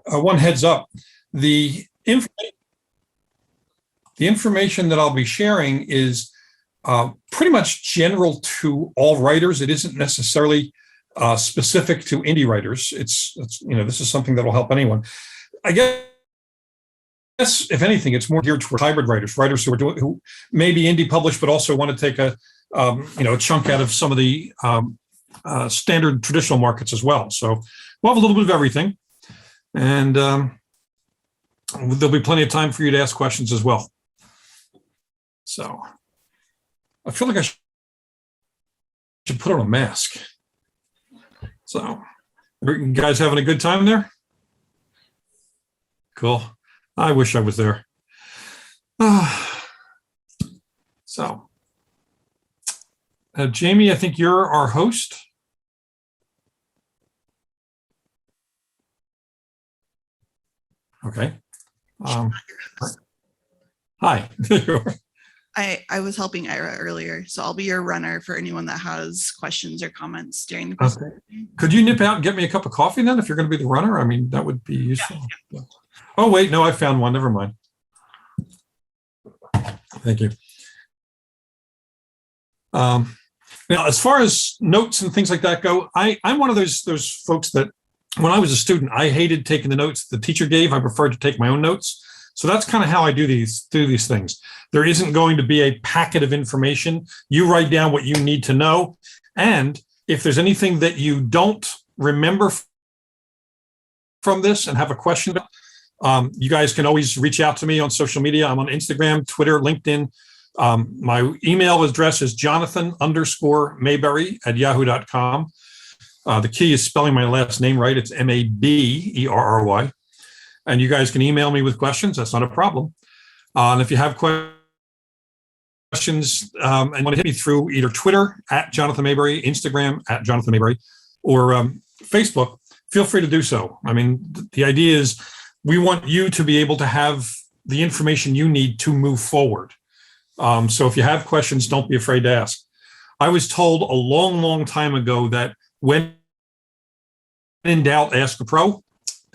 one heads up. The information that I'll be sharing is pretty much general to all writers. It isn't necessarily specific to indie writers. It's this is something that will help anyone. I guess, if anything, it's more geared toward hybrid writers who may be indie published, but also want to take a chunk out of some of the standard traditional markets as well. So we'll have a little bit of everything, and there'll be plenty of time for you to ask questions as well. So I feel like I should put on a mask. So, you guys having a good time there? Cool. I wish I was there. So, Jamie, I think you're our host. Okay. Hi. I was helping Ira earlier, so I'll be your runner for anyone that has questions or comments during the presentation. Okay. Could you nip out and get me a cup of coffee then, if you're going to be the runner? I mean, that would be useful. Yeah. Oh, wait, no, I found one. Never mind. Thank you. Now, as far as notes and things like that go, I'm one of those folks that when I was a student, I hated taking the notes the teacher gave. I preferred to take my own notes. So that's kind of how I do these things. There isn't going to be a packet of information. You write down what you need to know. And if there's anything that you don't remember from this and have a question about, you guys can always reach out to me on social media. I'm on Instagram, Twitter, LinkedIn. My email address is jonathan_Maberry@yahoo.com. The key is spelling my last name right. It's Maberry. And you guys can email me with questions. That's not a problem. And if you have questions and want to hit me through either Twitter @Jonathan Maberry, Instagram @Jonathan Maberry, or Facebook, feel free to do so. I mean, the idea is we want you to be able to have the information you need to move forward. So if you have questions, don't be afraid to ask. I was told a long, long time ago that when in doubt, ask a pro.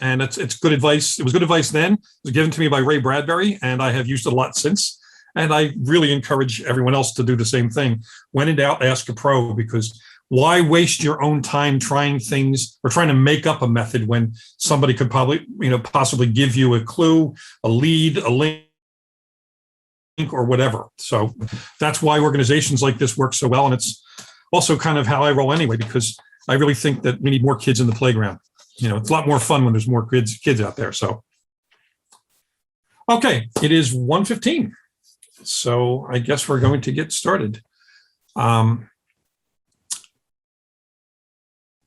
And it's good advice. It was good advice then. It was given to me by Ray Bradbury, and I have used it a lot since. And I really encourage everyone else to do the same thing. When in doubt, ask a pro, because why waste your own time trying things or trying to make up a method when somebody could possibly give you a clue, a lead, a link, or whatever. So that's why organizations like this work so well. And it's also kind of how I roll anyway, because I really think that we need more kids in the playground. It's a lot more fun when there's more kids out there. So, okay, it is 1:15. So I guess we're going to get started. Let's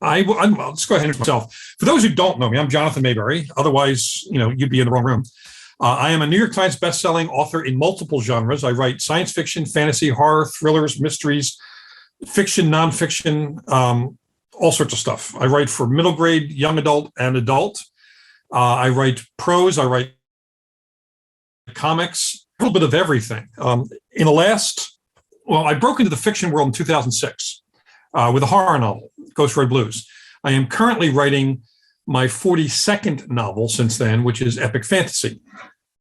go ahead and introduce myself. For those who don't know me, I'm Jonathan Maberry. Otherwise, you'd be in the wrong room. I am a New York Times bestselling author in multiple genres. I write science fiction, fantasy, horror, thrillers, mysteries, fiction, nonfiction, all sorts of stuff. I write for middle grade, young adult, and adult. I write prose. I write comics, a little bit of everything. I broke into the fiction world in 2006 with a horror novel, Ghost Road Blues. I am currently writing my 42nd novel since then, which is epic fantasy.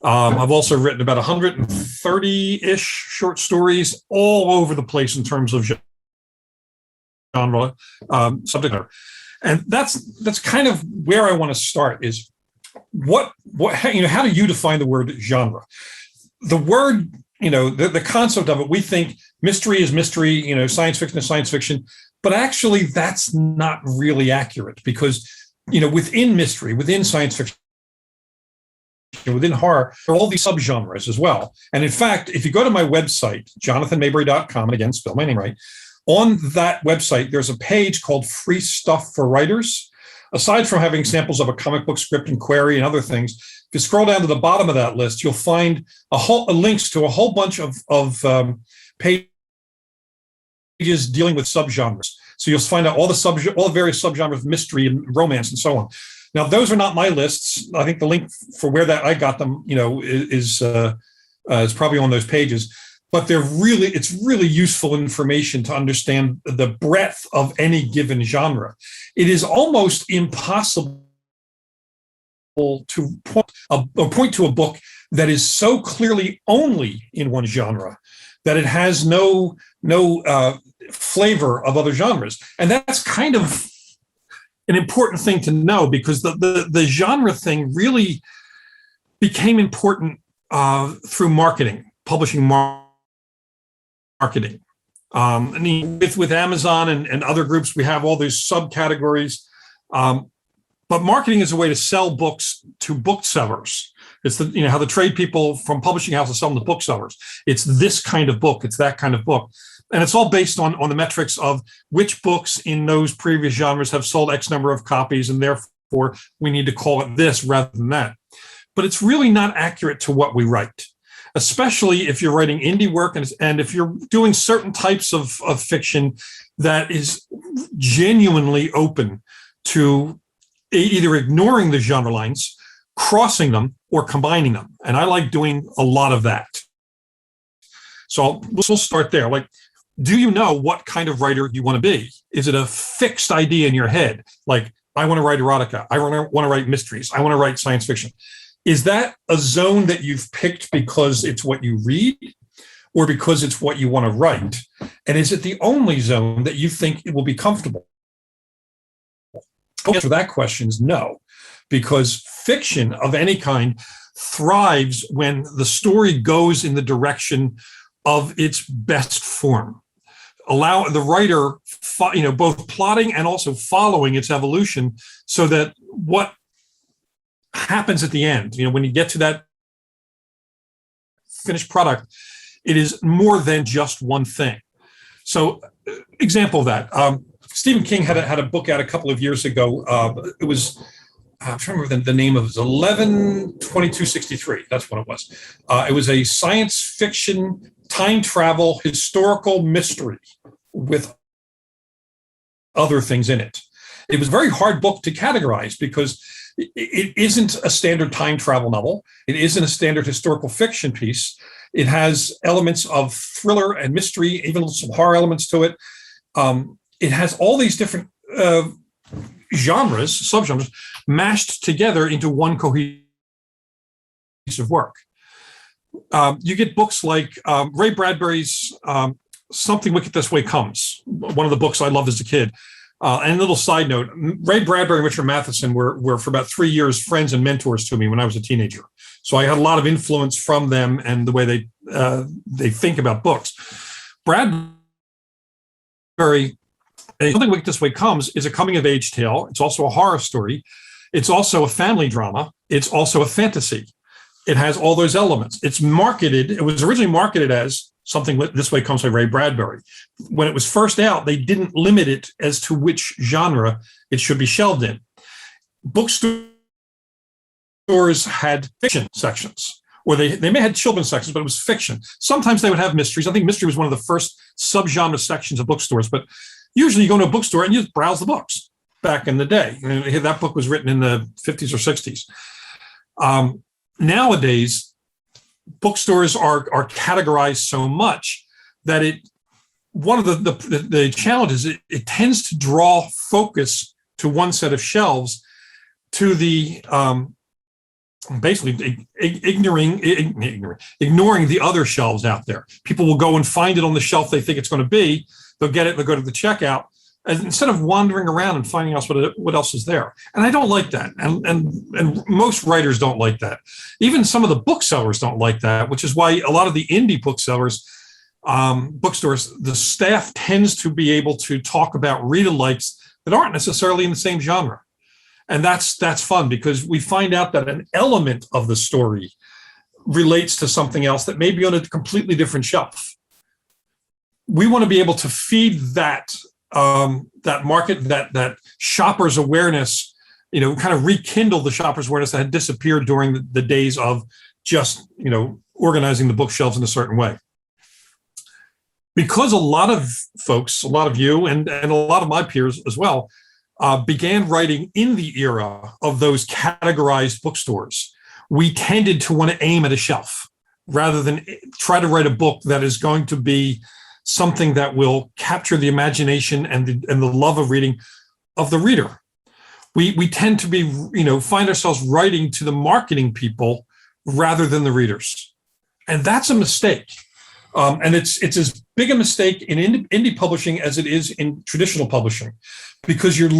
I've also written about 130-ish short stories all over the place in terms of genre, subject matter. And that's kind of where I want to start is how do you define the word genre? The word, the concept of it, we think mystery is mystery, science fiction is science fiction, but actually that's not really accurate because, within mystery, within science fiction, within horror, there are all these subgenres as well. And in fact, if you go to my website, jonathanmaberry.com, and again, spell my name right, on that website, there's a page called Free Stuff for Writers. Aside from having samples of a comic book script and query and other things, if you scroll down to the bottom of that list, you'll find links to a whole bunch of pages dealing with subgenres. So you'll find out all the various subgenres of mystery and romance and so on. Now, those are not my lists. I think the link for where I got them, is probably on those pages. But it's really useful information to understand the breadth of any given genre. It is almost impossible to point to a book that is so clearly only in one genre that it has no flavor of other genres. And that's kind of an important thing to know, because the genre thing really became important through marketing, publishing marketing. With Amazon and other groups, we have all these subcategories. But marketing is a way to sell books to booksellers. It's how the trade people from publishing houses sell them to booksellers. It's this kind of book. It's that kind of book. And it's all based on the metrics of which books in those previous genres have sold X number of copies, and therefore we need to call it this rather than that. But it's really not accurate to what we write, especially if you're writing indie work and if you're doing certain types of fiction that is genuinely open to either ignoring the genre lines, crossing them, or combining them. And I like doing a lot of that. So we'll start there. Like, do you know what kind of writer you want to be? Is it a fixed idea in your head? Like, I want to write erotica. I want to write mysteries. I want to write science fiction. Is that a zone that you've picked because it's what you read, or because it's what you want to write? And is it the only zone that you think it will be comfortable? The answer to that question is no, because fiction of any kind thrives when the story goes in the direction of its best form. Allow the writer, both plotting and also following its evolution, so that what happens at the end, when you get to that finished product, it is more than just one thing. So, example of that. Stephen King had a book out a couple of years ago. It was, I'm trying to remember the name of it. It was 11/22/63. That's what it was. It was a science fiction time travel historical mystery with other things in it. It was a very hard book to categorize because it isn't a standard time travel novel. It isn't a standard historical fiction piece. It has elements of thriller and mystery, even some horror elements to it. It has all these different subgenres, mashed together into one cohesive work. You get books like Ray Bradbury's Something Wicked This Way Comes, one of the books I loved as a kid. And a little side note, Ray Bradbury and Richard Matheson were for about 3 years friends and mentors to me when I was a teenager. So I had a lot of influence from them and the way they think about books. Bradbury, Something Wicked This Way Comes is a coming-of-age tale. It's also a horror story. It's also a family drama. It's also a fantasy. It has all those elements. It was originally marketed as Something This Way Comes by Ray Bradbury. When it was first out, they didn't limit it as to which genre it should be shelved in. Bookstores had fiction sections, or they may have children's sections, but it was fiction. Sometimes they would have mysteries. I think mystery was one of the first subgenre sections of bookstores, but usually you go to a bookstore and you just browse the books back in the day. That book was written in the 50s or 60s. Nowadays, bookstores are categorized so much that one of the challenges, it tends to draw focus to one set of shelves, to the basically ignoring the other shelves out there. People will go and find it on the shelf they think it's going to be. They'll get it, they'll go to the checkout, and instead of wandering around and finding out what else is there. And I don't like that. And most writers don't like that. Even some of the booksellers don't like that, which is why a lot of the indie booksellers, bookstores, the staff tends to be able to talk about read-alikes that aren't necessarily in the same genre. And that's fun, because we find out that an element of the story relates to something else that may be on a completely different shelf. We want to be able to feed that market, that shopper's awareness, kind of rekindle the shopper's awareness that had disappeared during the days of just, organizing the bookshelves in a certain way. Because a lot of folks, a lot of you, and a lot of my peers as well, began writing in the era of those categorized bookstores, we tended to want to aim at a shelf rather than try to write a book that is going to be something that will capture the imagination and the love of reading of the reader. we tend to be, find ourselves writing to the marketing people rather than the readers. And that's a mistake. And it's as big a mistake in indie publishing as it is in traditional publishing, because you're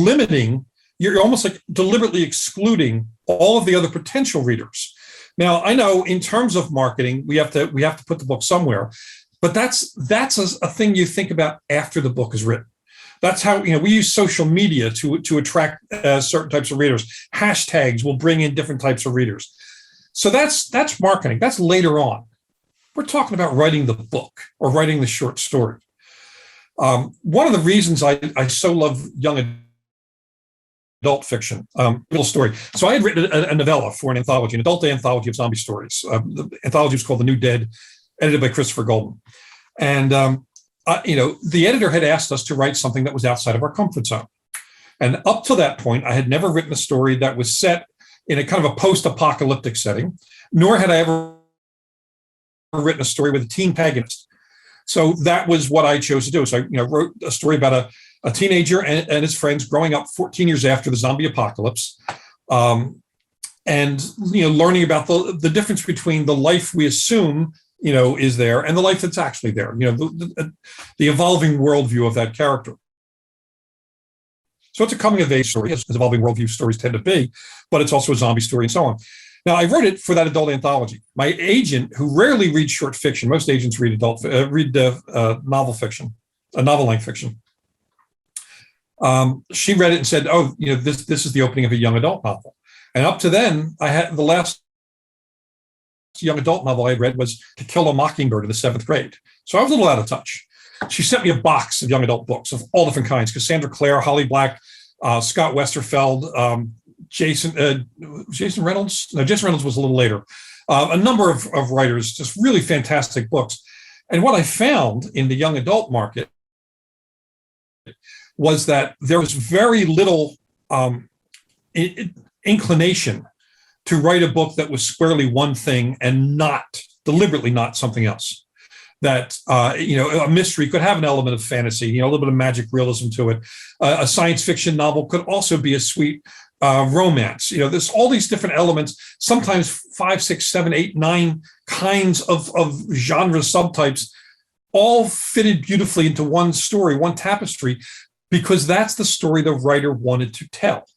almost like deliberately excluding all of the other potential readers. Now, I know in terms of marketing, we have to put the book somewhere, but that's a thing you think about after the book is written. That's how, we use social media to attract certain types of readers. Hashtags will bring in different types of readers. So that's marketing. That's later on. We're talking about writing the book or writing the short story. One of the reasons I so love young adult fiction, little story. So I had written a novella for an anthology, an adult anthology of zombie stories. The anthology was called The New Dead, edited by Christopher Golden. And, the editor had asked us to write something that was outside of our comfort zone. And up to that point, I had never written a story that was set in a kind of a post-apocalyptic setting, nor had I ever written a story with a teen paganist. So that was what I chose to do. So I wrote a story about a teenager and his friends growing up 14 years after the zombie apocalypse, and learning about the difference between the life we assume is there and the life that's actually there. The evolving worldview of that character. So it's a coming of age story, as evolving worldview stories tend to be, but it's also a zombie story and so on. Now, I wrote it for that adult anthology. My agent, who rarely reads short fiction, most agents read novel fiction, novel-length fiction. She read it and said, "Oh, this is the opening of a young adult novel." And up to then, I had the last young adult novel I had read was To Kill a Mockingbird in the 7th grade. So I was a little out of touch. She sent me a box of young adult books of all different kinds: Cassandra Clare, Holly Black, Scott Westerfeld, Jason Reynolds. No, Jason Reynolds was a little later. A number of writers, just really fantastic books. And what I found in the young adult market was that there was very little inclination to write a book that was squarely one thing and deliberately not something else. That, a mystery could have an element of fantasy, a little bit of magic realism to it. A science fiction novel could also be a sweet romance. There's all these different elements, sometimes 5, 6, 7, 8, 9 kinds of genre subtypes, all fitted beautifully into one story, one tapestry, because that's the story the writer wanted to tell.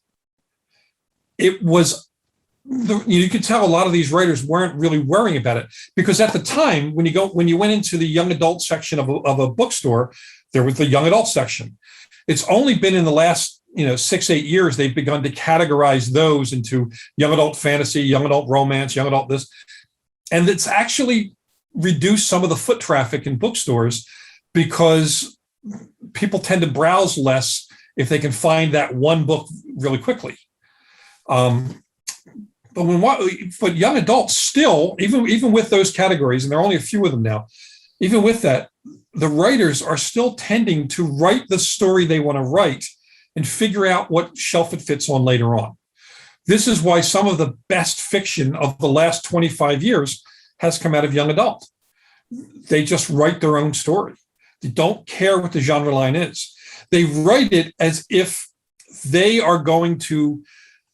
It was, you could tell a lot of these writers weren't really worrying about it, because at the time, when you went into the young adult section of a bookstore, there was the young adult section. It's only been in the last 6, 8 years they've begun to categorize those into young adult fantasy, young adult romance, young adult this, and it's actually reduced some of the foot traffic in bookstores because people tend to browse less if they can find that one book really quickly. But young adults still, even with those categories, and there are only a few of them now, even with that, the writers are still tending to write the story they want to write and figure out what shelf it fits on later on. This is why some of the best fiction of the last 25 years has come out of young adult. They just write their own story. They don't care what the genre line is. They write it as if they are going to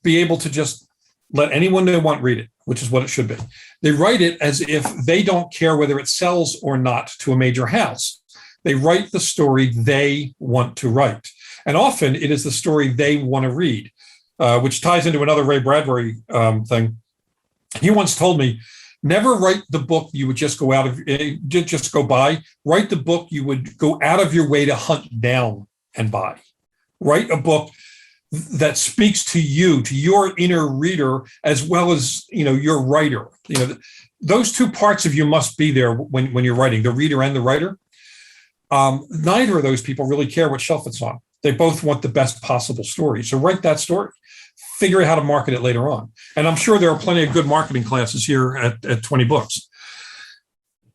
be able to just let anyone they want read it, which is what it should be. They write it as if they don't care whether it sells or not to a major house. They write the story they want to write. And often it is the story they want to read, which ties into another Ray Bradbury thing. He once told me, never write the book you would just go buy. Write the book you would go out of your way to hunt down and buy. Write a book that speaks to you, to your inner reader, as well as your writer. Those two parts of you must be there when you're writing, the reader and the writer. Neither of those people really care what shelf it's on. They both want the best possible story. So write that story. Figure out how to market it later on. And I'm sure there are plenty of good marketing classes here at 20Books.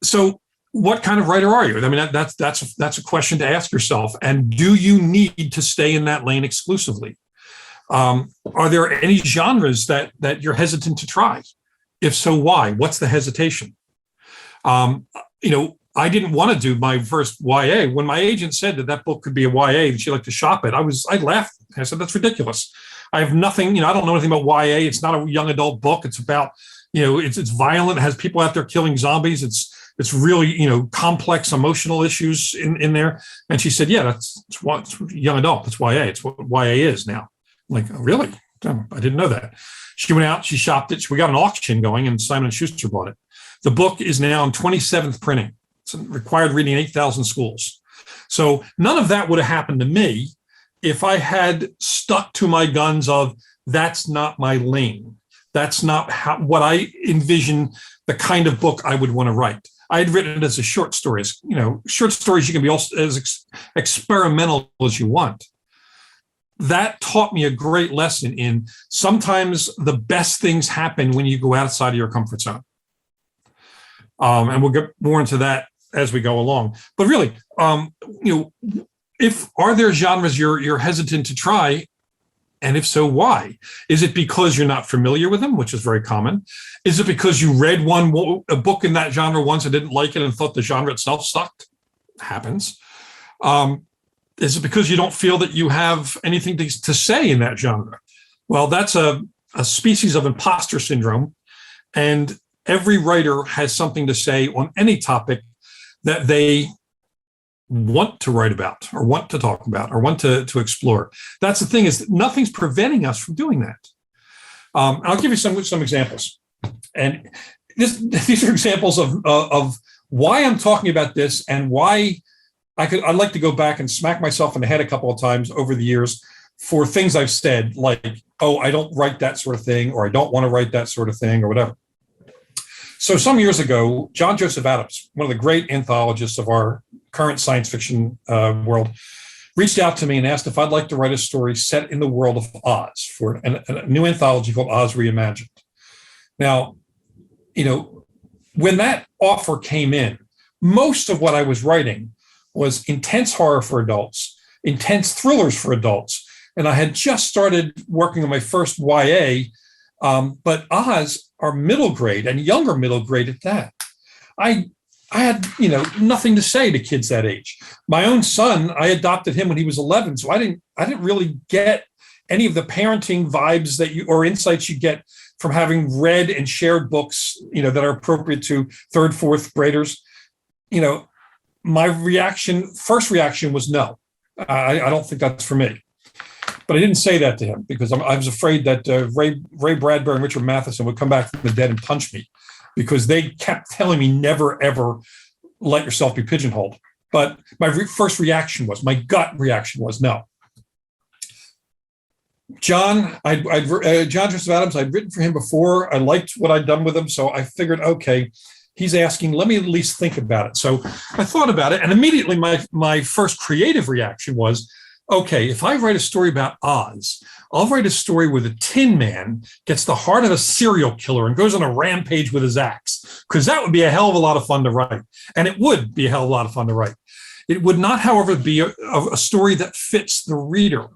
So what kind of writer are you? I mean, that's a question to ask yourself. And do you need to stay in that lane exclusively? Are there any genres that you're hesitant to try? If so, why? What's the hesitation? I didn't want to do my first YA. When my agent said that book could be a YA and she liked to shop it, I laughed. I said, that's ridiculous. I have nothing, I don't know anything about YA. It's not a young adult book. It's about, it's violent. It has people out there killing zombies. It's really, complex emotional issues in there. And she said, yeah, it's young adult. It's YA. It's what YA is now. I'm like, oh, really? I didn't know that. She went out, she shopped it. We got an auction going and Simon & Schuster bought it. The book is now in 27th printing. It's required reading in 8,000 schools. So none of that would have happened to me if I had stuck to my guns of that's not my lane. That's not what I envision the kind of book I would want to write. I had written it as a short stories. Short stories, you can be as experimental as you want. That taught me a great lesson in sometimes the best things happen when you go outside of your comfort zone. And we'll get more into that as we go along. But really, are there genres you're hesitant to try? And if so, why? Is it because you're not familiar with them, which is very common? Is it because you read a book in that genre once and didn't like it and thought the genre itself sucked? Happens. Is it because you don't feel that you have anything to say in that genre? Well, that's a species of imposter syndrome. And every writer has something to say on any topic that they want to write about or want to talk about or want to explore. That's the thing, is nothing's preventing us from doing that. I'll give you some examples. And these are examples of why I'm talking about this and why I'd like to go back and smack myself in the head a couple of times over the years for things I've said, like, oh, I don't write that sort of thing, or I don't want to write that sort of thing, or whatever. So some years ago, John Joseph Adams, one of the great anthologists of our current science fiction world, reached out to me and asked if I'd like to write a story set in the world of Oz for a new anthology called Oz Reimagined. Now, when that offer came in, most of what I was writing was intense horror for adults, intense thrillers for adults. And I had just started working on my first YA, but Oz are middle grade and younger middle grade at that. I had, nothing to say to kids that age. My own son, I adopted him when he was 11. So I didn't really get any of the parenting vibes or insights you get from having read and shared books, that are appropriate to third, fourth graders. My first reaction was no. I don't think that's for me. But I didn't say that to him because I was afraid that Ray Bradbury and Richard Matheson would come back from the dead and punch me, because they kept telling me never, ever let yourself be pigeonholed. But my first reaction was, my gut reaction was no. John Joseph Adams, I'd written for him before. I liked what I'd done with him. So I figured, okay, he's asking, let me at least think about it. So I thought about it. And immediately my first creative reaction was, okay, if I write a story about Oz, I'll write a story where the Tin Man gets the heart of a serial killer and goes on a rampage with his axe, because that would be a hell of a lot of fun to write. And it would be a hell of a lot of fun to write. It would not, however, be a story that fits the reader.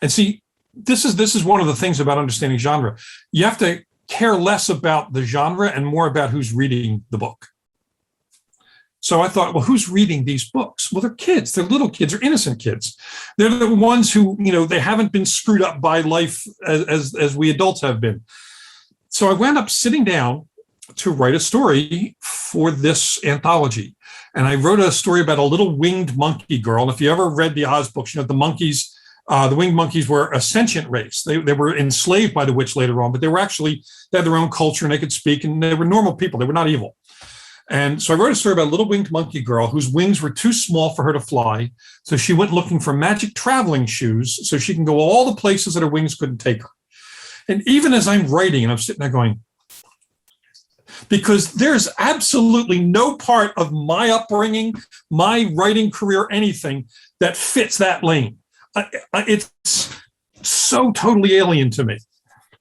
And see, this is one of the things about understanding genre. You have to care less about the genre and more about who's reading the book. So I thought, well, who's reading these books? Well, they're kids. They're little kids. They're innocent kids. They're the ones who, they haven't been screwed up by life as we adults have been. So I wound up sitting down to write a story for this anthology. And I wrote a story about a little winged monkey girl. And if you ever read the Oz books, the monkeys, the winged monkeys were a sentient race. They were enslaved by the witch later on, but they had their own culture and they could speak, and they were normal people. They were not evil. And so I wrote a story about a little winged monkey girl whose wings were too small for her to fly. So she went looking for magic traveling shoes so she can go all the places that her wings couldn't take her. And even as I'm writing, and I'm sitting there going, because there's absolutely no part of my upbringing, my writing career, anything that fits that lane. It's so totally alien to me.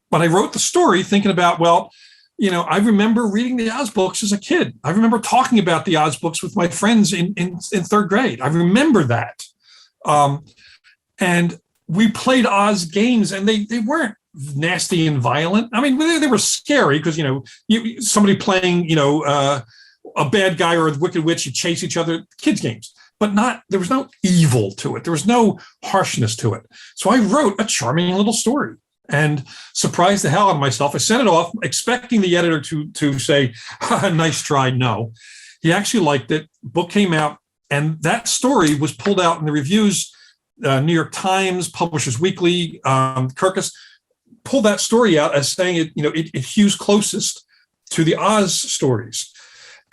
But I wrote the story thinking about, well, I remember reading the Oz books as a kid. I remember talking about the Oz books with my friends in third grade. I remember that. And we played Oz games, and they weren't nasty and violent. I mean, they were scary because, somebody playing, a bad guy or a wicked witch, you chase each other, kids games. but there was no evil to it. There was no harshness to it. So I wrote a charming little story and surprised the hell out of myself. I sent it off expecting the editor to say, nice try. No, he actually liked it. Book came out, and that story was pulled out in the reviews. New York Times, Publishers Weekly, Kirkus pulled that story out as saying it hews closest to the Oz stories.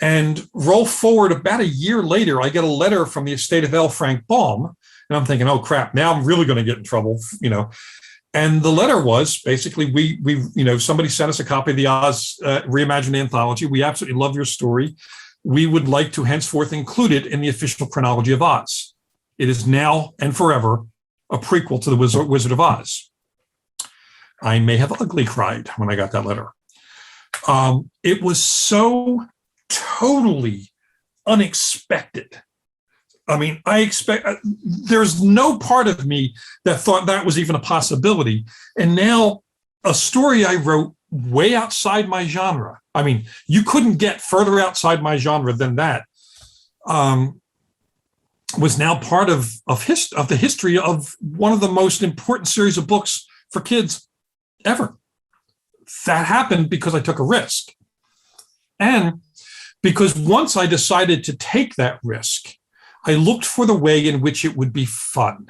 And roll forward about a year later, I get a letter from the estate of L. Frank Baum, and I'm thinking, oh crap, now I'm really going to get in trouble, And the letter was basically, we somebody sent us a copy of the Oz reimagined anthology. We absolutely love your story. We would like to henceforth include it in the official chronology of Oz. It is now and forever a prequel to the Wizard of Oz. I may have ugly cried when I got that letter. It was so totally unexpected. I mean, there's no part of me that thought that was even a possibility. And now a story I wrote way outside my genre. I mean, you couldn't get further outside my genre than that. Was now part of the history of one of the most important series of books for kids ever. That happened because I took a risk. And because once I decided to take that risk, I looked for the way in which it would be fun.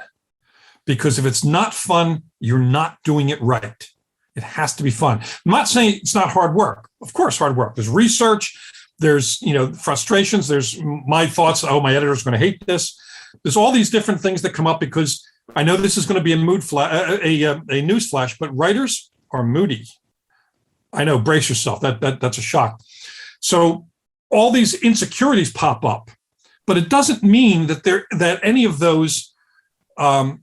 Because if it's not fun, you're not doing it right. It has to be fun. I'm not saying it's not hard work. Of course, hard work. There's research. There's frustrations. There's my thoughts. Oh, my editor's going to hate this. There's all these different things that come up because I know this is going to be a news flash, but writers are moody. I know. Brace yourself. That's a shock. So all these insecurities pop up, but it doesn't mean that any of those are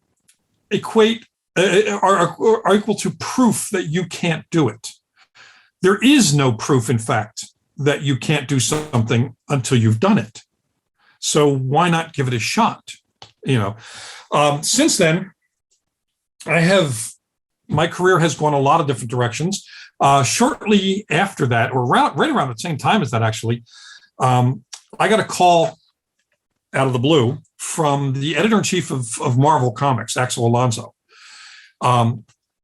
equal to proof that you can't do it. There is no proof, in fact, that you can't do something until you've done it. So why not give it a shot? Since then, my career has gone a lot of different directions. Shortly after that, or right around the same time as that, actually, I got a call out of the blue from the editor-in-chief of Marvel Comics, Axel Alonso,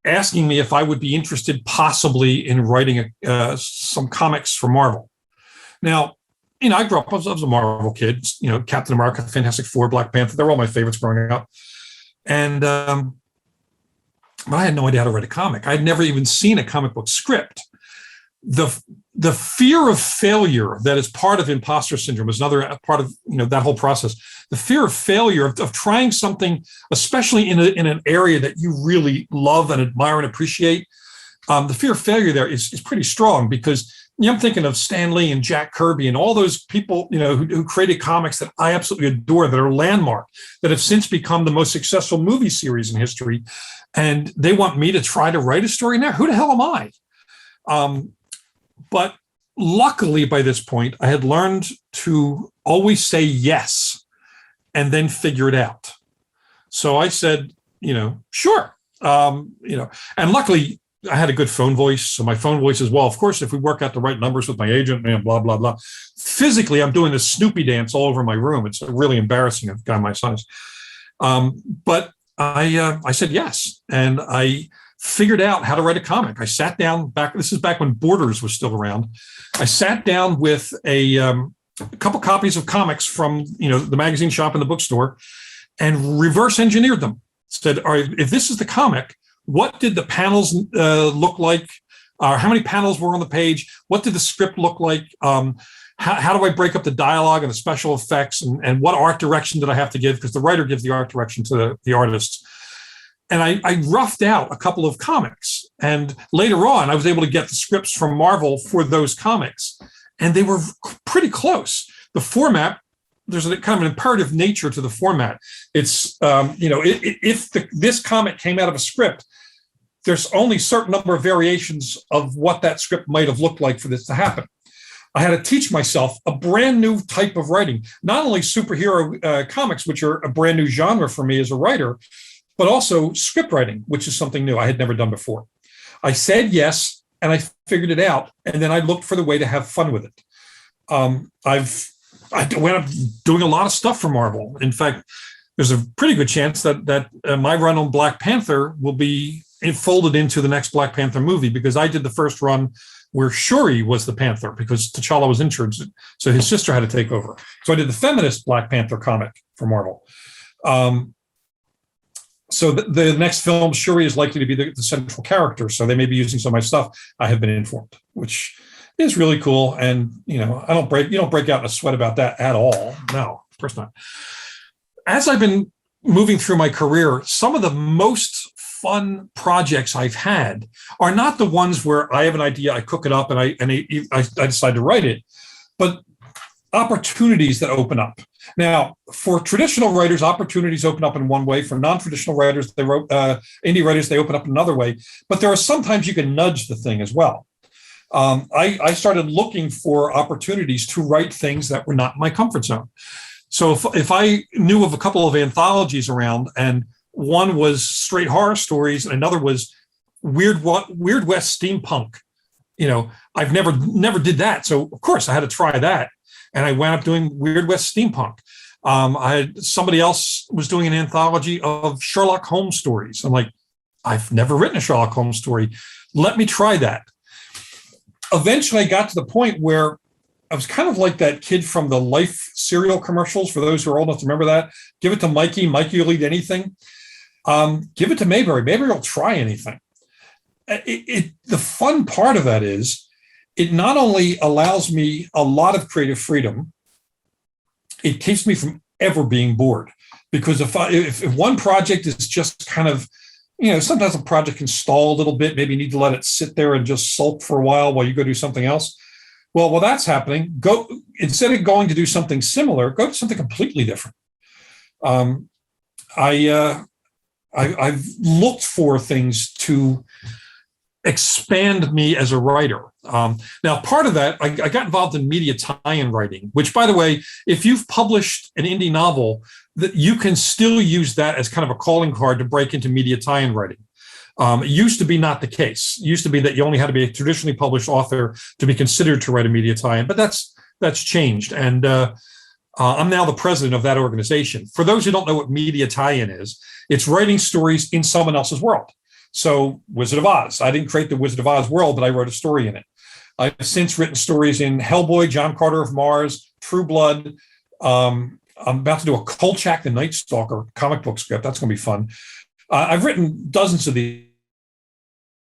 asking me if I would be interested possibly in writing some comics for Marvel. Now, I grew up, I was a Marvel kid, Captain America, Fantastic Four, Black Panther, they're all my favorites growing up. And but I had no idea how to write a comic. I'd never even seen a comic book script. The fear of failure that is part of imposter syndrome is another part of that whole process. The fear of failure of trying something, especially in an area that you really love and admire and appreciate. The fear of failure there is pretty strong because I'm thinking of Stan Lee and Jack Kirby and all those people who created comics that I absolutely adore, that are landmark, that have since become the most successful movie series in history. And they want me to try to write a story now. Who the hell am I? But luckily, by this point, I had learned to always say yes and then figure it out. So I said, sure. And luckily, I had a good phone voice. So my phone voice as well. Of course, if we work out the right numbers with my agent, blah, blah, blah. Physically, I'm doing this Snoopy dance all over my room. It's really embarrassing. I've got my size. But I said yes. And I figured out how to write a comic. I sat down this is back when Borders was still around. I sat down with a couple copies of comics from, the magazine shop and the bookstore and reverse engineered them. Said, all right, if this is the comic, what did the panels look like? How many panels were on the page? What did the script look like? How do I break up the dialogue and the special effects? And what art direction did I have to give? Because the writer gives the art direction to the artists. And I roughed out a couple of comics. And later on, I was able to get the scripts from Marvel for those comics. And they were pretty close. The format, there's a kind of an imperative nature to the format. It's, if this comic came out of a script, there's only a certain number of variations of what that script might have looked like for this to happen. I had to teach myself a brand new type of writing, not only superhero comics, which are a brand new genre for me as a writer, but also script writing, which is something new I had never done before. I said yes, and I figured it out, and then I looked for the way to have fun with it. I've I wound up doing a lot of stuff for Marvel. In fact, there's a pretty good chance that my run on Black Panther will be folded into the next Black Panther movie, because I did the first run where Shuri was the Panther because T'Challa was injured, so his sister had to take over. So I did the feminist Black Panther comic for Marvel. So the next film, Shuri is likely to be the central character, so they may be using some of my stuff. I have been informed, which is really cool. And you don't break out in a sweat about that at all. No, of course not. As I've been moving through my career, some of the most fun projects I've had are not the ones where I have an idea, I cook it up, and I decide to write it, but opportunities that open up. Now, for traditional writers, opportunities open up in one way. For non-traditional writers, indie writers, they open up another way. But there are sometimes you can nudge the thing as well. I started looking for opportunities to write things that were not in my comfort zone. So if I knew of a couple of anthologies around, and one was straight horror stories and another was Weird West steampunk, I've never did that. So of course I had to try that. And I wound up doing Weird West steampunk. Somebody else was doing an anthology of Sherlock Holmes stories. I'm like, I've never written a Sherlock Holmes story. Let me try that. Eventually I got to the point where I was kind of like that kid from the Life cereal commercials. For those who are old enough to remember that, give it to Mikey. Mikey will eat anything. Give it to Maberry. Maberry will try anything. The fun part of that is it not only allows me a lot of creative freedom, it keeps me from ever being bored. Because if one project is just kind of, sometimes a project can stall a little bit. Maybe you need to let it sit there and just sulk for a while you go do something else. Well, while that's happening, instead of going to do something similar, go to something completely different. I've looked for things to expand me as a writer. Now, part of that, I got involved in media tie-in writing, which, by the way, if you've published an indie novel, that you can still use that as kind of a calling card to break into media tie-in writing. It used to be not the case. It used to be that you only had to be a traditionally published author to be considered to write a media tie-in, but that's changed. And I'm now the president of that organization. For those who don't know what media tie-in is, it's writing stories in someone else's world. So Wizard of Oz. I didn't create the Wizard of Oz world, but I wrote a story in it. I've since written stories in Hellboy, John Carter of Mars, True Blood. I'm about to do a Kolchak the Night Stalker comic book script. That's going to be fun. I've written dozens of these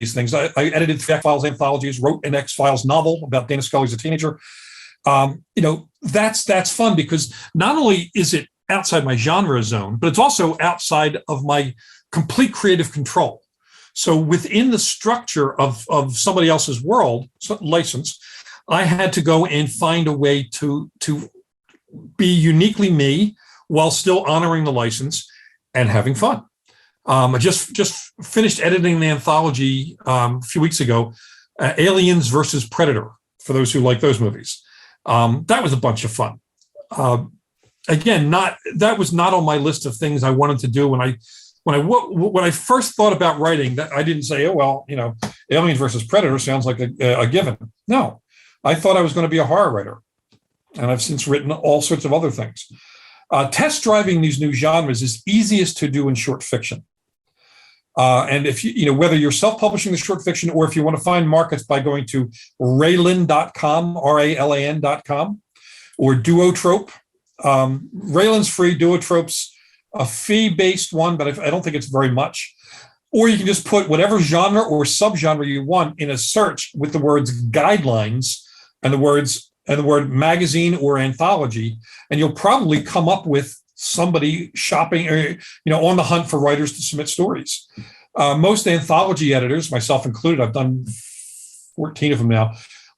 things. I edited 3 X-Files anthologies, wrote an X-Files novel about Dana Scully as a teenager. That's fun because not only is it outside my genre zone, but it's also outside of my complete creative control. So within the structure of somebody else's world, license, I had to go and find a way to be uniquely me while still honoring the license and having fun. I just finished editing the anthology a few weeks ago, Aliens versus Predator, for those who like those movies. That was a bunch of fun. Again, that was not on my list of things I wanted to do when I first thought about writing. That I didn't say, Aliens versus Predator sounds like a given. No, I thought I was going to be a horror writer, and I've since written all sorts of other things. Test driving these new genres is easiest to do in short fiction. And if whether you're self-publishing the short fiction or if you want to find markets by going to Raylan.com, RALAN.com, or Duotrope. Raylan's free, Duotrope's a fee-based one, but I don't think it's very much. Or you can just put whatever genre or subgenre you want in a search with the words guidelines and the word magazine or anthology, and you'll probably come up with somebody shopping or on the hunt for writers to submit stories. Most anthology editors, myself included, I've done 14 of them now.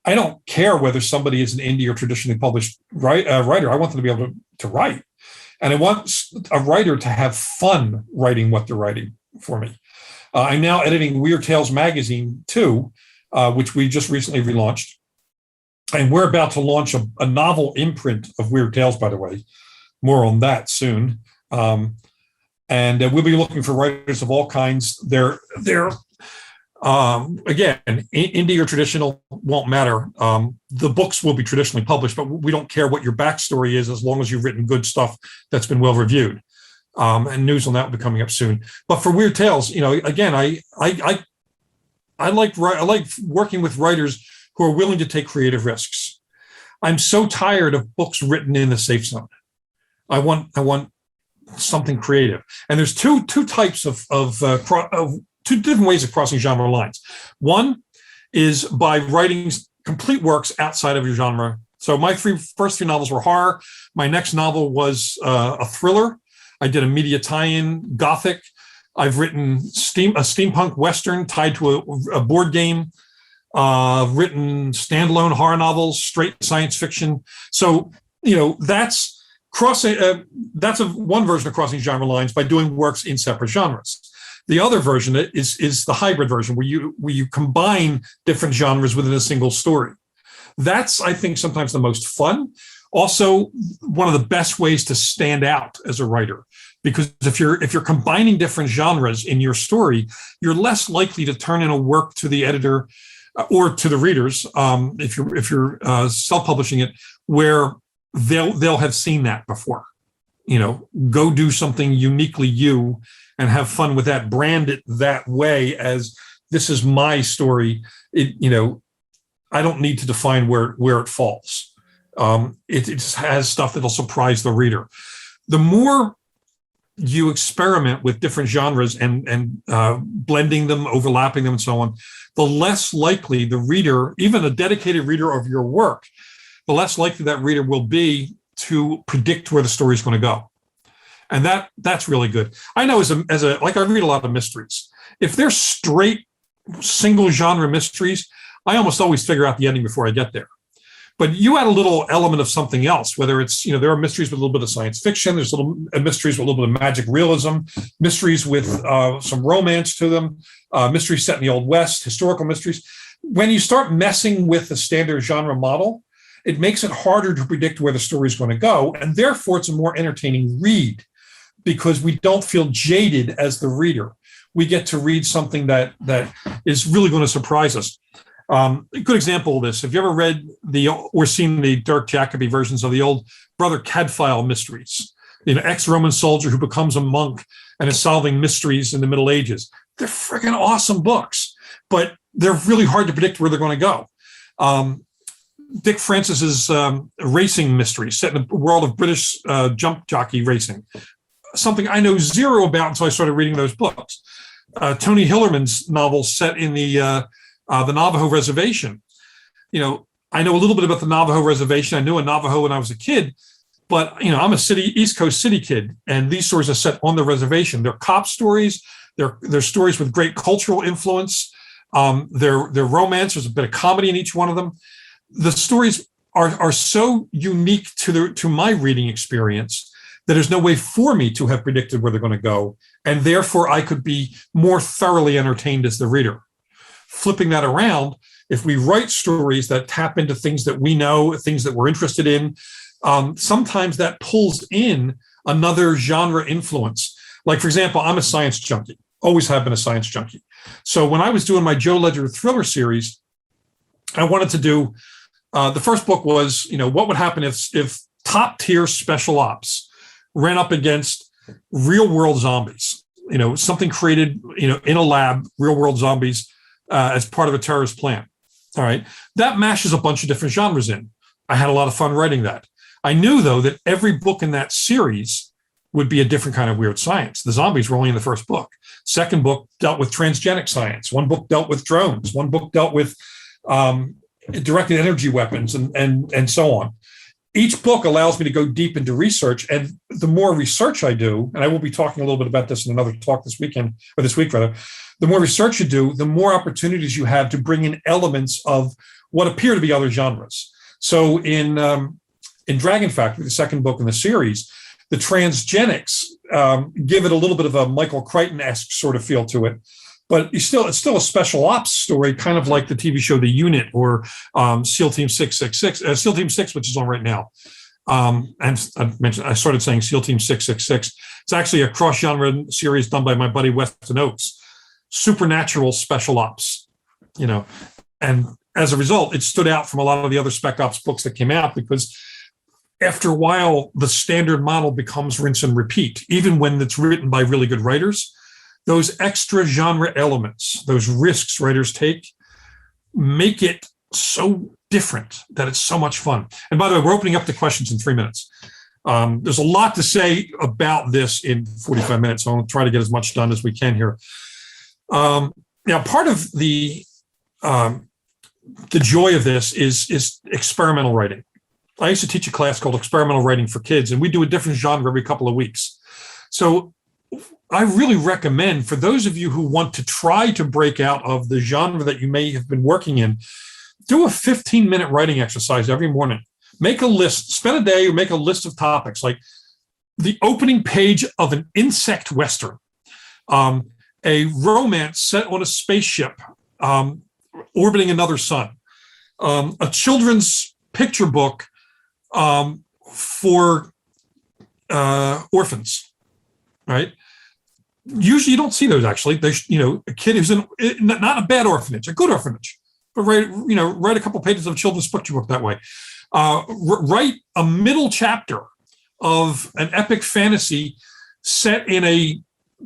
I don't care whether somebody is an indie or traditionally published writer. I want them to be able to write, and I want a writer to have fun writing what they're writing for me. I'm now editing Weird Tales magazine too, which we just recently relaunched. And we're about to launch a novel imprint of Weird Tales, by the way. More on that soon. And we'll be looking for writers of all kinds. Again, indie or traditional won't matter. The books will be traditionally published, but we don't care what your backstory is as long as you've written good stuff that's been well reviewed. And news on that will be coming up soon. But for Weird Tales, again, I like working with writers who are willing to take creative risks. I'm so tired of books written in the safe zone. I want something creative. And there's two types of two different ways of crossing genre lines. One is by writing complete works outside of your genre. So my first three novels were horror. My next novel was a thriller. I did a media tie-in, gothic. I've written a steampunk western tied to a board game. Written standalone horror novels, straight science fiction. So that's crossing. That's one version of crossing genre lines by doing works in separate genres. The other version is the hybrid version where you combine different genres within a single story. That's, I think, sometimes the most fun. Also, one of the best ways to stand out as a writer, because if you're combining different genres in your story, you're less likely to turn in a work to the editor or to the readers, if you're self-publishing it, where they'll have seen that before. Go do something uniquely you and have fun with that. Brand it that way as this is my story. I don't need to define where it falls. It just has stuff that'll surprise the reader. The more you experiment with different genres and blending them, overlapping them, and so on, the less likely the reader, even a dedicated reader of your work, the less likely that reader will be to predict where the story is going to go. And that's really good. I know as a I read a lot of mysteries. If they're straight single genre mysteries, I almost always figure out the ending before I get there. But you add a little element of something else, whether it's, there are mysteries with a little bit of science fiction, there's little mysteries with a little bit of magic realism, mysteries with some romance to them, mysteries set in the Old West, historical mysteries. When you start messing with the standard genre model, it makes it harder to predict where the story is going to go. And therefore, it's a more entertaining read because we don't feel jaded as the reader. We get to read something that is really going to surprise us. A good example of this, have you ever read or seen the Dirk Jacobi versions of the old Brother Cadfael mysteries? Ex-Roman soldier who becomes a monk and is solving mysteries in the Middle Ages. They're freaking awesome books, but they're really hard to predict where they're going to go. Dick Francis's racing mystery set in the world of British jump jockey racing. Something I know zero about until I started reading those books. Tony Hillerman's novel set in the Navajo Reservation. I know a little bit about the Navajo Reservation. I knew a Navajo when I was a kid, but I'm a East Coast city kid, and these stories are set on the reservation. They're cop stories. They're stories with great cultural influence. They're romance. There's a bit of comedy in each one of them. The stories are so unique to my reading experience that there's no way for me to have predicted where they're going to go, and therefore I could be more thoroughly entertained as the reader. Flipping that around, if we write stories that tap into things that we know, things that we're interested in, sometimes that pulls in another genre influence. Like, for example, I'm a science junkie, always have been a science junkie. So when I was doing my Joe Ledger thriller series, I wanted to do, the first book was, what would happen if top tier special ops ran up against real world zombies, something created, in a lab, real world zombies, as part of a terrorist plan. All right. That mashes a bunch of different genres in. I had a lot of fun writing that. I knew, though, that every book in that series would be a different kind of weird science. The zombies were only in the first book. Second book dealt with transgenic science. One book dealt with drones. One book dealt with directed energy weapons and so on. Each book allows me to go deep into research. And the more research I do, and I will be talking a little bit about this in another talk this week, rather, the more research you do, the more opportunities you have to bring in elements of what appear to be other genres. So in Dragon Factory, the second book in the series, the transgenics give it a little bit of a Michael Crichton-esque sort of feel to it. But it's still a special ops story, kind of like the TV show The Unit or SEAL Team 666, SEAL Team 6, which is on right now. And I started saying SEAL Team 666. It's actually a cross-genre series done by my buddy Weston Oates. supernatural special ops, and as a result, it stood out from a lot of the other spec ops books that came out because after a while, the standard model becomes rinse and repeat, even when it's written by really good writers. Those extra genre elements, those risks writers take, make it so different that it's so much fun. And by the way, we're opening up the questions in 3 minutes. There's a lot to say about this in 45 minutes, so I'll try to get as much done as we can here. Now, part of the joy of this is experimental writing. I used to teach a class called Experimental Writing for Kids, and we do a different genre every couple of weeks. So I really recommend for those of you who want to try to break out of the genre that you may have been working in, do a 15-minute writing exercise every morning. Make a list, spend a day or make a list of topics like the opening page of an insect Western, a romance set on a spaceship orbiting another sun, a children's picture book for orphans, right? Usually you don't see those actually. A kid who's in not a bad orphanage, a good orphanage, but write a couple pages of a children's picture book that way. Write a middle chapter of an epic fantasy set in a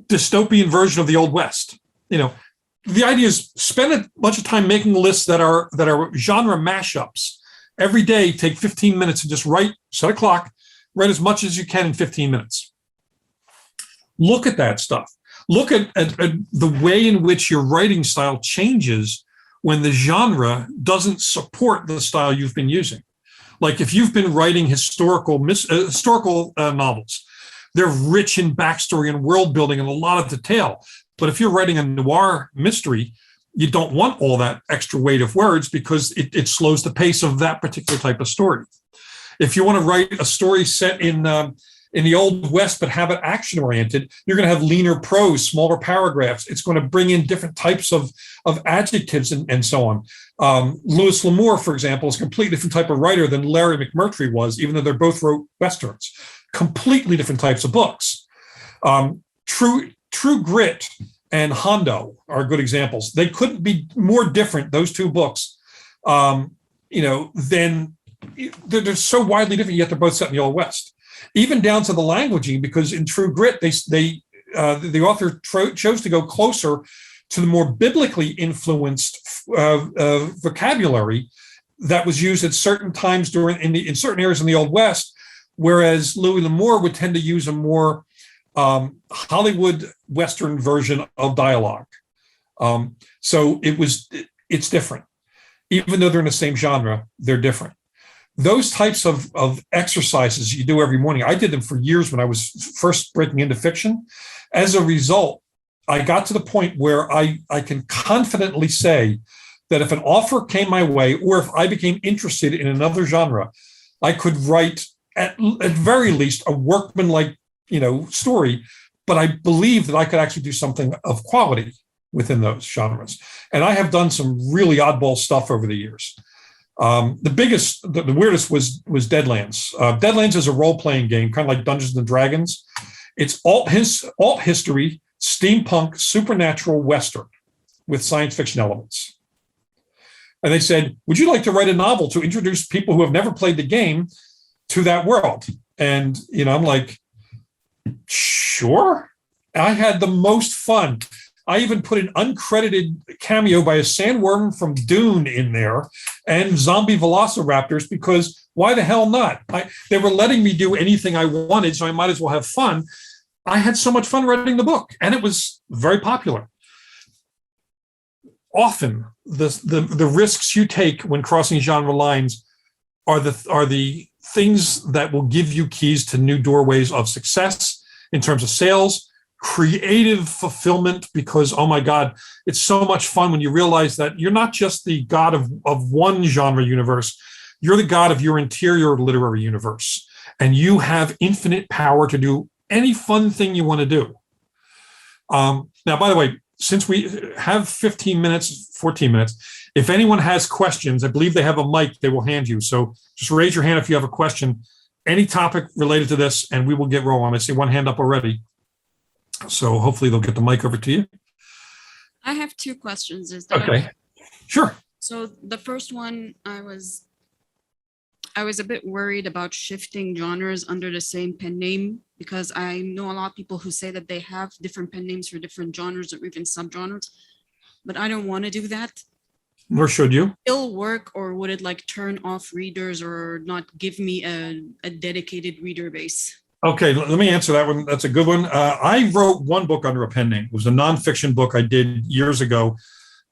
dystopian version of the Old West. The idea is spend a bunch of time making lists that are genre mashups. Every day, take 15 minutes and just write, set a clock, write as much as you can in 15 minutes. Look at that stuff. Look at the way in which your writing style changes when the genre doesn't support the style you've been using. Like if you've been writing historical novels, they're rich in backstory and world building and a lot of detail. But if you're writing a noir mystery, you don't want all that extra weight of words because it slows the pace of that particular type of story. If you want to write a story set in the Old West but have it action-oriented, you're going to have leaner prose, smaller paragraphs. It's going to bring in different types of adjectives and so on. Louis L'Amour, for example, is a completely different type of writer than Larry McMurtry was, even though they both wrote Westerns. Completely different types of books. True Grit and Hondo are good examples. They couldn't be more different, those two books, than they're so widely different, yet they're both set in the Old West. Even down to the languaging, because in True Grit, the author chose to go closer to the more biblically influenced vocabulary that was used at certain times in certain areas in the Old West, whereas Louis L'Amour would tend to use a more Hollywood Western version of dialogue. So it's different. Even though they're in the same genre, they're different. Those types of exercises you do every morning, I did them for years when I was first breaking into fiction. As a result, I got to the point where I can confidently say that if an offer came my way, or if I became interested in another genre, I could write at very least a workmanlike story, but I believe that I could actually do something of quality within those genres. And I have done some really oddball stuff over the years. The weirdest was Deadlands. Deadlands is a role-playing game, kind of like Dungeons and Dragons. It's alt history, steampunk, supernatural Western with science fiction elements. And they said, would you like to write a novel to introduce people who have never played the game to that world? And, I'm like, sure. I had the most fun. I even put an uncredited cameo by a sandworm from Dune in there and zombie velociraptors because why the hell not? They were letting me do anything I wanted, so I might as well have fun. I had so much fun writing the book, and it was very popular. Often, the risks you take when crossing genre lines are the things that will give you keys to new doorways of success in terms of sales, creative fulfillment, because, oh my God, it's so much fun when you realize that you're not just the god of one genre universe, you're the god of your interior literary universe. And you have infinite power to do any fun thing you want to do. Now, by the way, since we have 14 minutes, if anyone has questions, I believe they have a mic they will hand you. So just raise your hand if you have a question, any topic related to this, and we will get rolling. I see one hand up already. So hopefully they'll get the mic over to you. I have two questions. Is that Okay, sure. So the first one, I was a bit worried about shifting genres under the same pen name, because I know a lot of people who say that they have different pen names for different genres or even subgenres, but I don't want to do that. Nor should you. It'll work, or would it like turn off readers or not give me a dedicated reader base? Okay, let me answer that one. That's a good one. I wrote one book under a pen name. It was a nonfiction book I did years ago,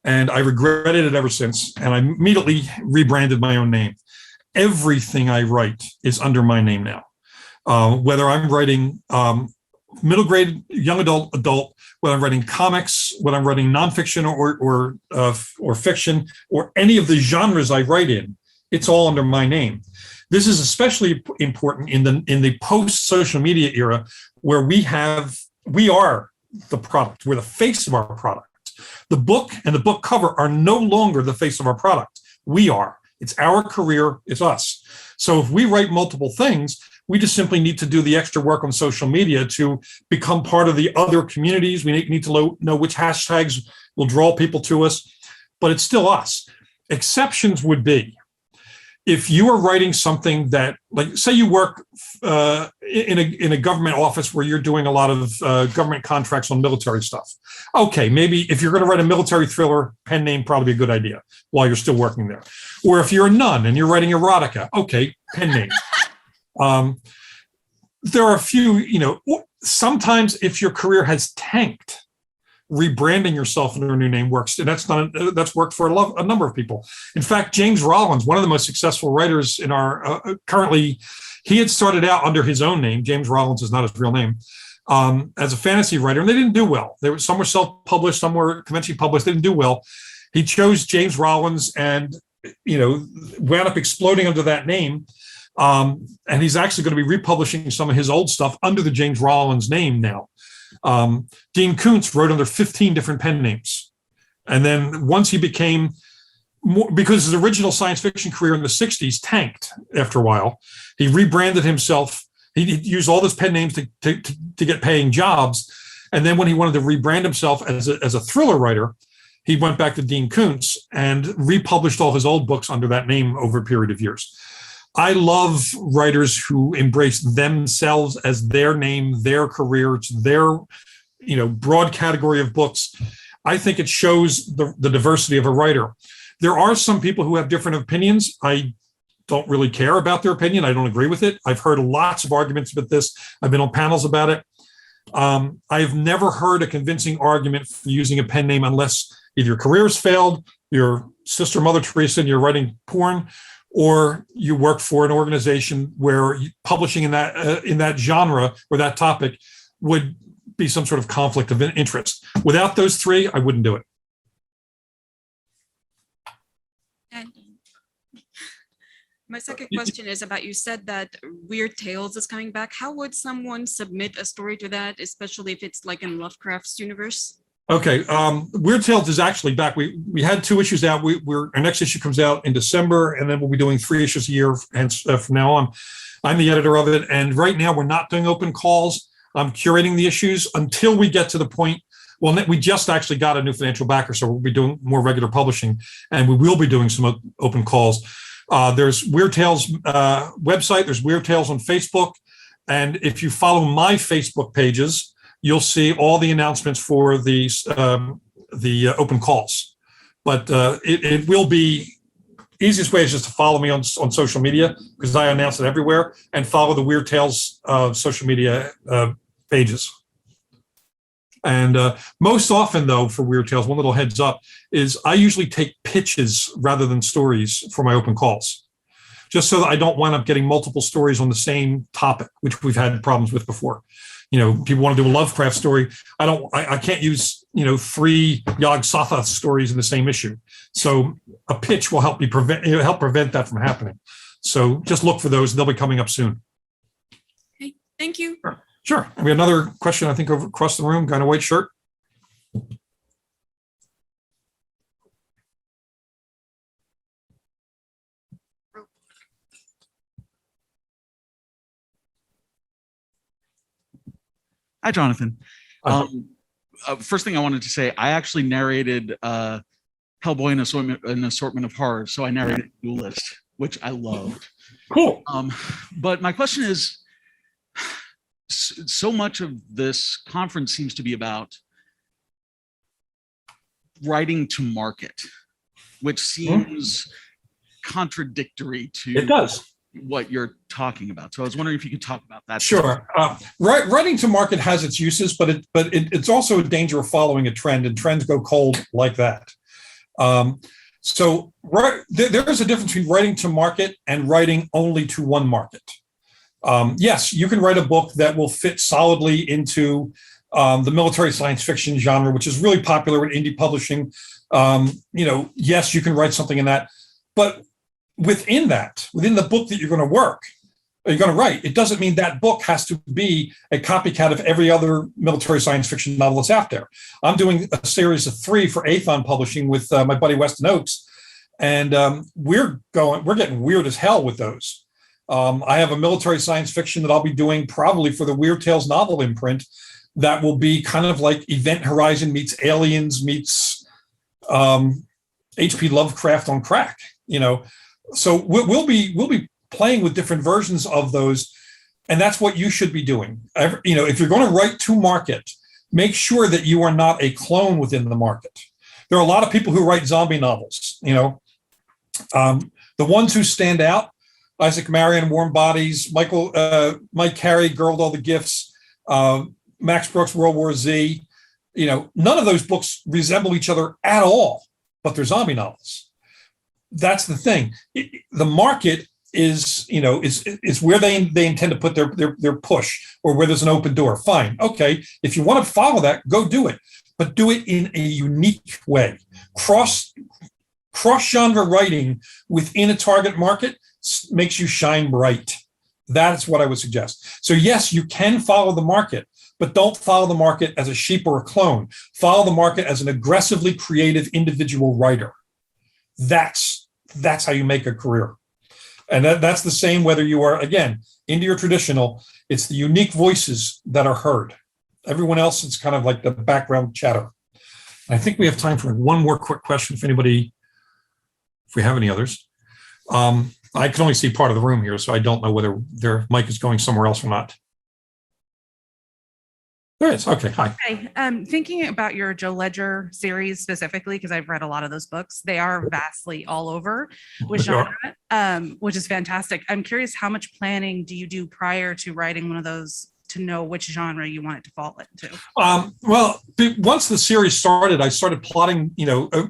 and I regretted it ever since. And I immediately rebranded my own name. Everything I write is under my name now. Whether I'm writing middle grade, young adult, whether I'm writing comics, whether I'm writing nonfiction or fiction, or any of the genres I write in, it's all under my name. This is especially important in the post-social media era, where we are the product. We're the face of our product. The book and the book cover are no longer the face of our product. We are. It's our career. It's us. So if we write multiple things, we just simply need to do the extra work on social media to become part of the other communities. We need to know which hashtags will draw people to us, but it's still us. Exceptions would be if you are writing something that, like, say you work in a government office where you're doing a lot of government contracts on military stuff. Okay, maybe if you're going to write a military thriller, pen name probably a good idea while you're still working there. Or if you're a nun and you're writing erotica, okay, pen name. There are a few, sometimes if your career has tanked, rebranding yourself under a new name works, and that's worked for a number of people. In fact, James Rollins, one of the most successful writers in our currently, he had started out under his own name. James Rollins is not his real name, as a fantasy writer, and they didn't do well. Some were self-published, some were conventionally published. They didn't do well. He chose James Rollins, and wound up exploding under that name. And he's actually going to be republishing some of his old stuff under the James Rollins name now. Dean Koontz wrote under 15 different pen names. And then once he became more, because his original science fiction career in the 60s tanked after a while, he rebranded himself. He used all those pen names to get paying jobs. And then when he wanted to rebrand himself as a thriller writer, he went back to Dean Koontz and republished all his old books under that name over a period of years. I love writers who embrace themselves as their name, their career, it's their, broad category of books. I think it shows the diversity of a writer. There are some people who have different opinions. I don't really care about their opinion. I don't agree with it. I've heard lots of arguments about this. I've been on panels about it. I've never heard a convincing argument for using a pen name unless either your career's failed, your sister Mother Teresa, and you're writing porn, or you work for an organization where publishing in that genre or that topic would be some sort of conflict of interest. Without those three, I wouldn't do it. And my second question is about, you said that Weird Tales is coming back. How would someone submit a story to that, especially if it's like in Lovecraft's universe? Okay, Weird Tales is actually back. We had 2 issues out. Our next issue comes out in December, and then we'll be doing 3 issues a year from now on. I'm the editor of it, and right now we're not doing open calls. I'm curating the issues until we get to the point. Well, we just actually got a new financial backer, so we'll be doing more regular publishing, and we will be doing some open calls. There's Weird Tales website. There's Weird Tales on Facebook, and if you follow my Facebook pages, you'll see all the announcements for the open calls. But it will be, easiest way is just to follow me on social media, because I announce it everywhere, and follow the Weird Tales social media pages. And most often, though, for Weird Tales, one little heads up is I usually take pitches rather than stories for my open calls, just so that I don't wind up getting multiple stories on the same topic, which we've had problems with before. People want to do a Lovecraft story. I can't use, 3 Yog-Sothoth stories in the same issue. So a pitch will help prevent that from happening. So just look for those, and they'll be coming up soon. Okay, thank you. Sure. We have another question, I think, over across the room, guy in a white shirt. Hi, Jonathan. first thing I wanted to say, I actually narrated Hellboy, an assortment of horrors. So I narrated Duelist, which I loved. Cool. But my question is, so much of this conference seems to be about writing to market, which seems contradictory to It does. what you're talking about. So I was wondering if you could talk about that. Sure. Writing to market has its uses, but it's also a danger of following a trend, and trends go cold like that. So there is a difference between writing to market and writing only to one market. Yes, you can write a book that will fit solidly into the military science fiction genre, which is really popular with indie publishing. Yes, you can write something in that, but within the book that you're going to write, it doesn't mean that book has to be a copycat of every other military science fiction novel that's out there. I'm doing a series of 3 for Athon Publishing with my buddy Weston Oakes, and we're getting weird as hell with those. I have a military science fiction that I'll be doing probably for the Weird Tales novel imprint that will be kind of like Event Horizon meets Aliens meets H.P. Lovecraft on crack, So we'll be playing with different versions of those, and that's what you should be doing. If you're going to write to market, make sure that you are not a clone within the market. There are a lot of people who write zombie novels. The ones who stand out: Isaac Marion, Warm Bodies, Mike Carey, Girl with All the Gifts, Max Brooks, World War Z. None of those books resemble each other at all, but they're zombie novels. That's the thing. The market is where they intend to put their push, or where there's an open door. Fine. Okay. If you want to follow that, go do it, but do it in a unique way. Cross genre writing within a target market makes you shine bright. That's what I would suggest. So yes, you can follow the market, but don't follow the market as a sheep or a clone. Follow the market as an aggressively creative individual writer. That's how you make a career. And that's the same whether you are, again, indie or traditional. It's the unique voices that are heard. Everyone else is kind of like the background chatter. I think we have time for one more quick question if we have any others. I can only see part of the room here, so I don't know whether their mic is going somewhere else or not. There is. Okay. Hi. Hi. Thinking about your Joe Ledger series specifically, because I've read a lot of those books. They are vastly all over with genre, which is fantastic. I'm curious, how much planning do you do prior to writing one of those to know which genre you want it to fall into? Well, once the series started, I started plotting,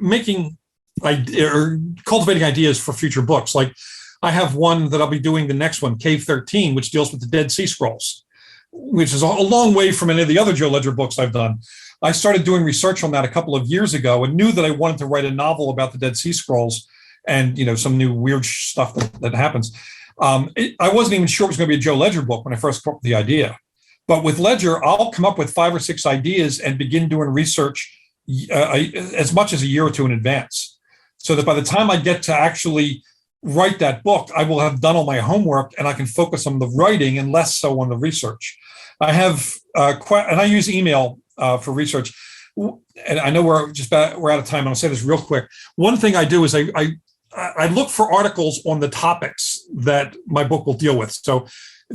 making or cultivating ideas for future books. Like I have one that I'll be doing the next one, Cave 13, which deals with the Dead Sea Scrolls, which is a long way from any of the other Joe Ledger books I've done. I started doing research on that a couple of years ago and knew that I wanted to write a novel about the Dead Sea Scrolls and, some new weird stuff that happens. I wasn't even sure it was going to be a Joe Ledger book when I first came up with the idea. But with Ledger, I'll come up with 5 or 6 ideas and begin doing research as much as a year or 2 in advance, so that by the time I get to actually write that book, I will have done all my homework and I can focus on the writing and less so on the research. I have, and I use email for research. And I know we're out of time. And I'll say this real quick. One thing I do is I look for articles on the topics that my book will deal with. So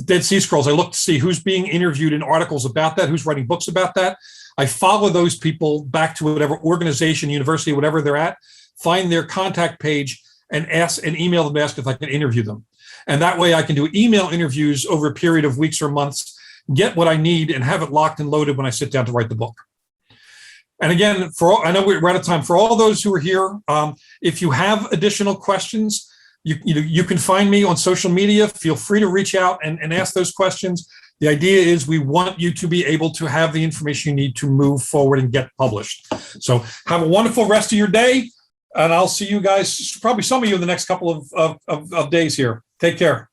Dead Sea Scrolls, I look to see who's being interviewed in articles about that, who's writing books about that. I follow those people back to whatever organization, university, whatever they're at, find their contact page and email them to ask if I can interview them. And that way I can do email interviews over a period of weeks or months, get what I need and have it locked and loaded when I sit down to write the book. And again, I know we're out of time. For all those who are here, if you have additional questions, you can find me on social media. Feel free to reach out and ask those questions. The idea is we want you to be able to have the information you need to move forward and get published. So have a wonderful rest of your day. And I'll see you guys, probably some of you in the next couple of days here. Take care.